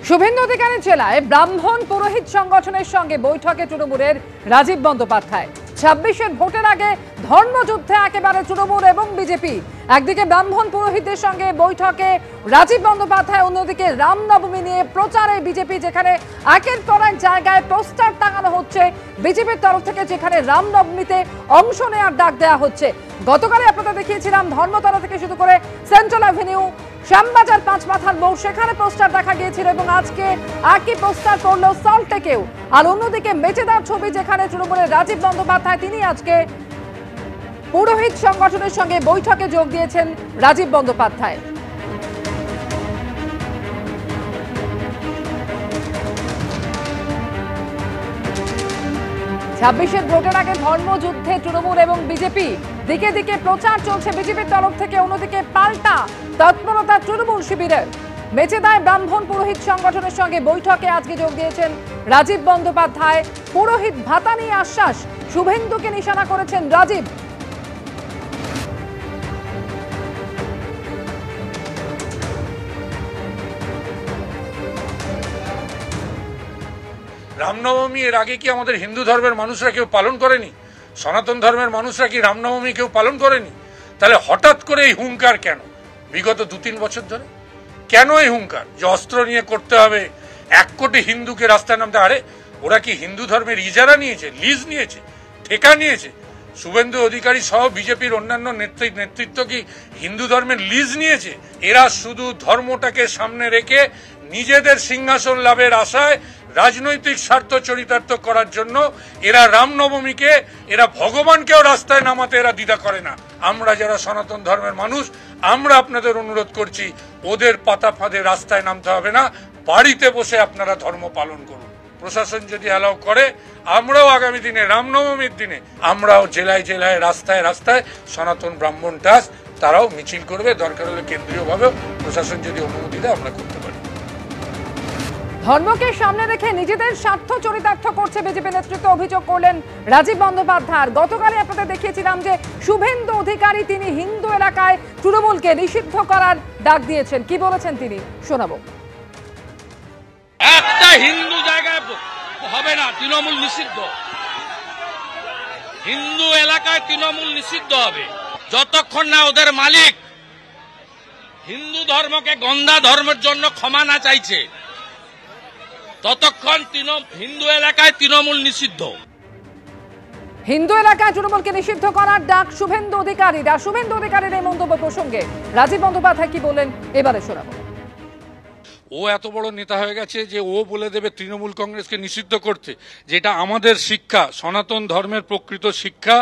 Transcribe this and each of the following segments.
শুভেন্দু অধিকারী জেলায় ব্রাহ্মণ পুরোহিত সংগঠনের সঙ্গে বৈঠকে তৃণমূলের রাজীব বন্দ্যোপাধ্যায়। ২৬-এর ভোটের আগে ধর্মযুদ্ধে একেবারে তৃণমূল এবং বিজেপি। একদিকে ব্রাহ্মণ পুরোহিতদের সঙ্গে বৈঠকে রাজীব বন্দ্যোপাধ্যায়, অন্যদিকে রামনবমী নিয়ে প্রচারে বিজেপি, যেখানে একের পর এক জায়গায় পোস্টার টাঙানো হচ্ছে বিজেপির তরফ থেকে, যেখানে রামনবমীতে অংশ নেওয়ার ডাক দেওয়া হচ্ছে। গতকালে আপনাদের দেখিয়েছিলাম ধর্মতলা থেকে শুরু করে সেন্ট্রাল অ্যাভিনিউ, শ্যামবাজার, পাঁচ মাথার মোড়, সেখানে পোস্টার দেখা গিয়েছিল এবং আজকে একই পোস্টার পড়লো সল্টলেকেও। আর অন্যদিকে মেচেদার ছবি, যেখানে তৃণমূলের রাজীব বন্দ্যোপাধ্যায়, তিনি আজকে পুরোহিত সংগঠনের সঙ্গে বৈঠকে যোগ দিয়েছেন রাজীব বন্দ্যোপাধ্যায়। ছাব্বিশের ভোটের আগে ধর্মযুদ্ধে তৃণমূল এবং বিজেপি, দিকে দিকে প্রচার চলছে বিজেপির তরফ থেকে, অন্যদিকে পাল্টা তৎপরতা তৃণমূল শিবিরের। মেচেদায় ব্রাহ্মণ পুরোহিত সংগঠনের সঙ্গে বৈঠকে আজকে যোগ দিয়েছেন রাজীব বন্দ্যোপাধ্যায়। পুরোহিত ভাতা নিয়ে আশ্বাস, শুভেন্দুকে নিশানা করেছেন রাজীব। রামনবমী এর আগে কি আমাদের হিন্দু ধর্মের মানুষরা কেউ পালন করেনি? সনাতন ধর্মের মানুষরা কি রামনবমী কেউ পালন করেনি? তাহলে হঠাৎ করে এই হুঙ্কার কেন? বিগত 2-3 বছর ধরে কেন এই হুঙ্কার যে অস্ত্র নিয়ে করতে হবে, 1 কোটি হিন্দুকে রাস্তায় নামতে? আরে ওরা কি হিন্দু ধর্মের ইজারা নিয়েছে, লিজ নিয়েছে, ঠেকা নিয়েছে? শুভেন্দু অধিকারী সহ বিজেপির অন্যান্য নেতৃত্ব কি হিন্দু ধর্মের লিজ নিয়েছে? এরা শুধু ধর্মটাকে সামনে রেখে নিজেদের সিংহাসন লাভের আশায় রাজনৈতিক স্বার্থ চরিতার্থ করার জন্য এরা রামনবমীকে, এরা ভগবানকেও রাস্তায় নামাতে এরা দ্বিধা করে না। আমরা যারা সনাতন ধর্মের মানুষ, আমরা আপনাদের অনুরোধ করছি, ওদের পাতা ফাঁদে রাস্তায় নামতে হবে না, বাড়িতে বসে আপনারা ধর্ম পালন করুন। প্রশাসন যদি অ্যালাউ করে, আমরাও আগামী দিনে রামনবমীর দিনে আমরাও জেলায় জেলায়, রাস্তায় রাস্তায় সনাতন ব্রাহ্মণ টাস তারাও মিছিল করবে। দরকার হলে কেন্দ্রীয়ভাবেও প্রশাসন যদি অনুমতি দেয় আমরা করতে পারি। ধর্মকে সামনে রেখে নিজেদের স্বার্থ চরিতার্থ করছে বিজেপি নেতৃত্ব, অভিযোগ করলেন রাজীব বন্দ্যোপাধ্যায়। গতকালে আপনাদের দেখিয়েছিলাম যে শুভেন্দু অধিকারী, তিনি হিন্দু এলাকায় তৃণমূলকে নিষিদ্ধ করার ডাক দিয়েছেন। কি বলেছেন তিনি, শোনাবো। একটা হিন্দু জায়গায় হবে না তৃণমূল নিষিদ্ধ, হিন্দু এলাকায় তৃণমূল নিষিদ্ধ হবে যতক্ষণ না ওদের মালিক হিন্দু ধর্মকে গন্ধা ধর্মের জন্য ক্ষমা না চাইছে, ততক্ষণ হিন্দু এলাকায় তৃণমূল নিষিদ্ধ। হিন্দু এলাকায় তৃণমূলকে নিষিদ্ধ করার ডাক শুভেন্দু অধিকারীর। আর শুভেন্দু অধিকারীর এই মন্তব্য প্রসঙ্গে রাজীব বন্দ্যোপাধ্যায় কি বললেন, এবারে শোনাবো। ও এত বড় নেতা হয়ে গেছে যে ও বলে দেবে তৃণমূল কংগ্রেসকে নিষিদ্ধ করতে, যেটা আমাদের শিক্ষা, সনাতন ধর্মের প্রকৃত শিক্ষা।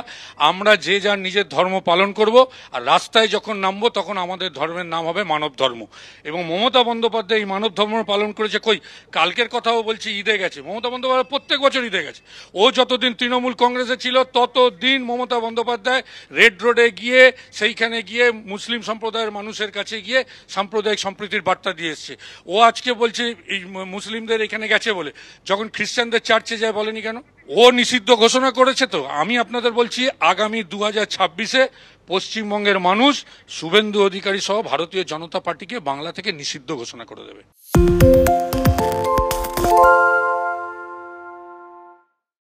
আমরা যে যার নিজের ধর্ম পালন করব, আর রাস্তায় যখন নামবো তখন আমাদের ধর্মের নাম হবে মানব ধর্ম। এবং মমতা বন্দ্যোপাধ্যায় এই মানব ধর্ম পালন করেছে। কই কালকের কথাও বলছি, ঈদে গেছে মমতা বন্দ্যোপাধ্যায়, প্রত্যেক বছর ঈদে গেছে। ও যতদিন তৃণমূল কংগ্রেসে ছিল ততদিন মমতা বন্দ্যোপাধ্যায় রেড রোডে গিয়ে, সেইখানে গিয়ে মুসলিম সম্প্রদায়ের মানুষের কাছে গিয়ে সাম্প্রদায়িক সম্প্রীতির বার্তা দিয়ে এসছে। ও আজকে বলছে এই মুসলিমদের এখানে গেছে বলে, যখন খ্রিস্টানদের চার্চে যায় বলেনি কেন? ও নিষিদ্ধ ঘোষণা করেছে। তো আমি আপনাদের বলছি, আগামী 2026-এ পশ্চিমবঙ্গের মানুষ শুভেন্দু অধিকারী সহ ভারতীয় জনতা পার্টিকে বাংলা থেকে নিষিদ্ধ ঘোষণা করে দেবে।